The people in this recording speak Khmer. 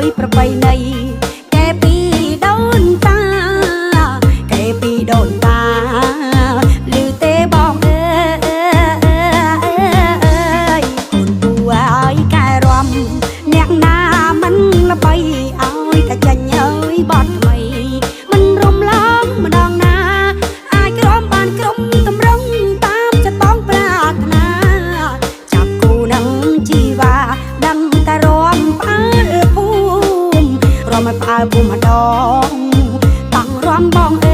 យប្របីណីកែពីដូនតាកែពីដូនតាឮទេបងអើយកូនពូហើយកែរំអ្នកណាមិនល្បីឲ្យតែចាញ់អើយបត់ថ្មីមិនរំលងម្ដងណាអាចក្រំបានក្រុមតម្រង់តាមចិត្តបងប្រាថ្នាចាប់គូនឹងជីវ៉ាដឹងតែរំផ្អើលភូមិរំឲ្យផ្អើលភូមិម្ដងតាំងរំបងអើ